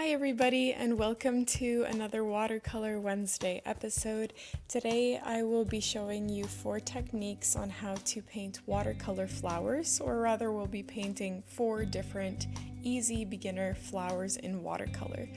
Hi everybody and welcome to another Watercolor Wednesday episode. Today I will be showing you 4 techniques on how to paint watercolor flowers, or rather we'll be painting 4 different easy beginner flowers in watercolor.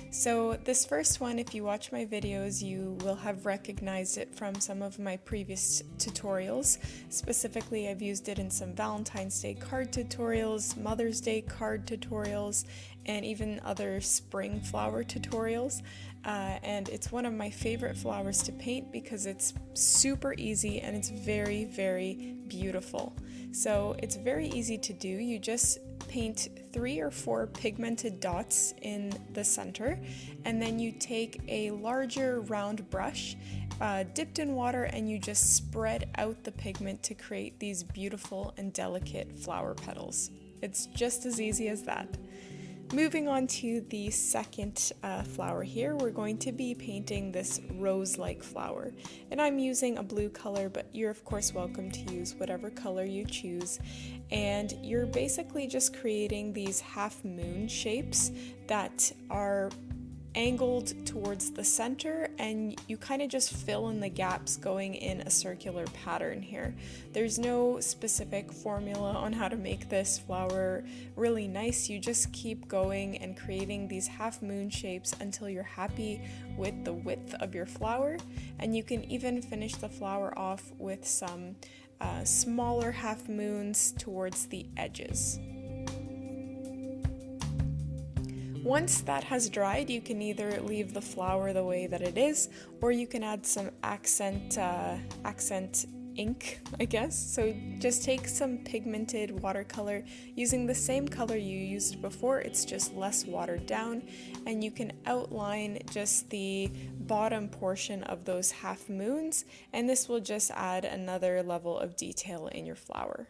So this first one, if you watch my videos, you will have recognized it from some of my previous tutorials. Specifically, I've used it in some Valentine's Day card tutorials, Mother's Day card tutorials, and even other spring flower tutorials. And it's one of my favorite flowers to paint because it's super easy and it's very, very beautiful. So it's very easy to do. You just paint 3 or 4 pigmented dots in the center, and then you take a larger round brush dipped in water and you just spread out the pigment to create these beautiful and delicate flower petals. It's just as easy as that. Moving on to the second flower here, we're going to be painting this rose-like flower. And I'm using a blue color, but you're of course welcome to use whatever color you choose. And you're basically just creating these half moon shapes that are angled towards the center, and you kind of just fill in the gaps going in a circular pattern here. There's no specific formula on how to make this flower really nice. You just keep going and creating these half moon shapes until you're happy with the width of your flower, and you can even finish the flower off with some smaller half moons towards the edges. Once that has dried, you can either leave the flower the way that it is, or you can add some accent ink, I guess. So just take some pigmented watercolor using the same color you used before, it's just less watered down, and you can outline just the bottom portion of those half moons, and this will just add another level of detail in your flower.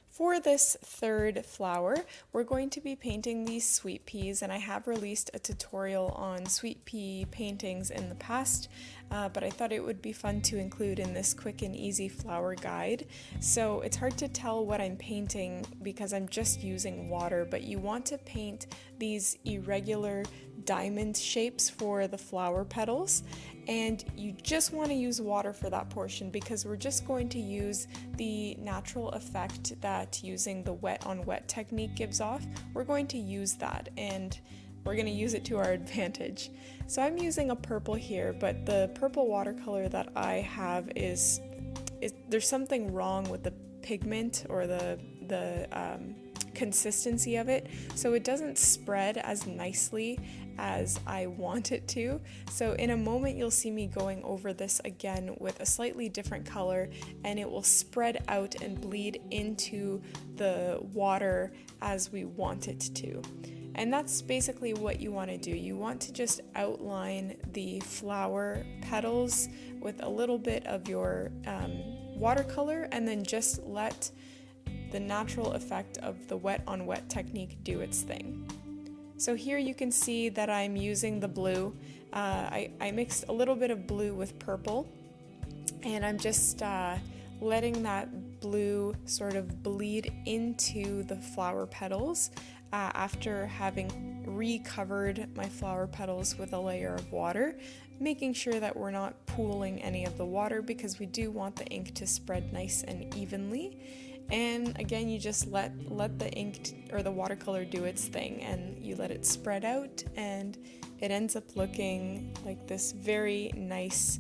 For this third flower, we're going to be painting these sweet peas, and I have released a tutorial on sweet pea paintings in the past, but I thought it would be fun to include in this quick and easy flower guide. So it's hard to tell what I'm painting because I'm just using water, but you want to paint these irregular diamond shapes for the flower petals, and you just want to use water for that portion because we're just going to use the natural effect that using the wet on wet technique gives off. We're going to use that, and we're going to use it to our advantage. So I'm using a purple here, but the purple watercolor that I have is there's something wrong with the pigment or the consistency of it, so it doesn't spread as nicely as I want it to. So in a moment you'll see me going over this again with a slightly different color, and it will spread out and bleed into the water as we want it to. And that's basically what you want to do. You want to just outline the flower petals with a little bit of your watercolor, and then just let the natural effect of the wet on wet technique do its thing. So here you can see that I'm using the blue. I mixed a little bit of blue with purple, and I'm just letting that blue sort of bleed into the flower petals after having recovered my flower petals with a layer of water, making sure that we're not pooling any of the water because we do want the ink to spread nice and evenly. And again, you just let the ink or the watercolor do its thing, and you let it spread out, and it ends up looking like this very nice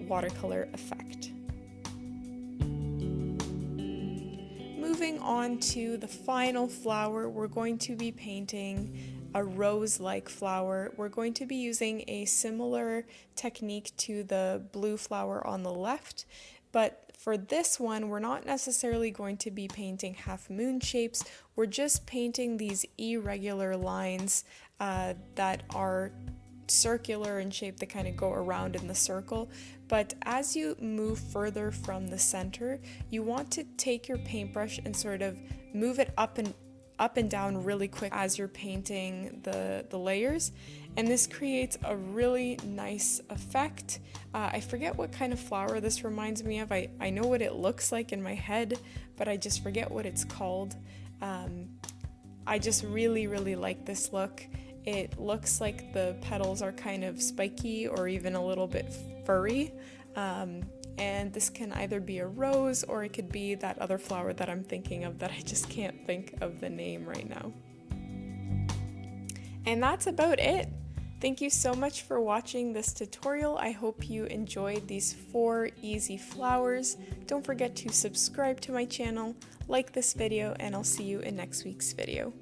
watercolor effect. Moving on to the final flower, we're going to be painting a rose-like flower. We're going to be using a similar technique to the blue flower on the left, but for this one, we're not necessarily going to be painting half moon shapes. We're just painting these irregular lines that are circular in shape, that kind of go around in the circle. But as you move further from the center, you want to take your paintbrush and sort of move it up and down really quick as you're painting the layers, and this creates a really nice effect. I forget what kind of flower this reminds me of. I know what it looks like in my head, but I just forget what it's called. I just really, really like this look. It looks like the petals are kind of spiky or even a little bit furry. And this can either be a rose or it could be that other flower that I'm thinking of that I just can't think of the name right now. And that's about it. Thank you so much for watching this tutorial. I hope you enjoyed these 4 easy flowers. Don't forget to subscribe to my channel, like this video, and I'll see you in next week's video.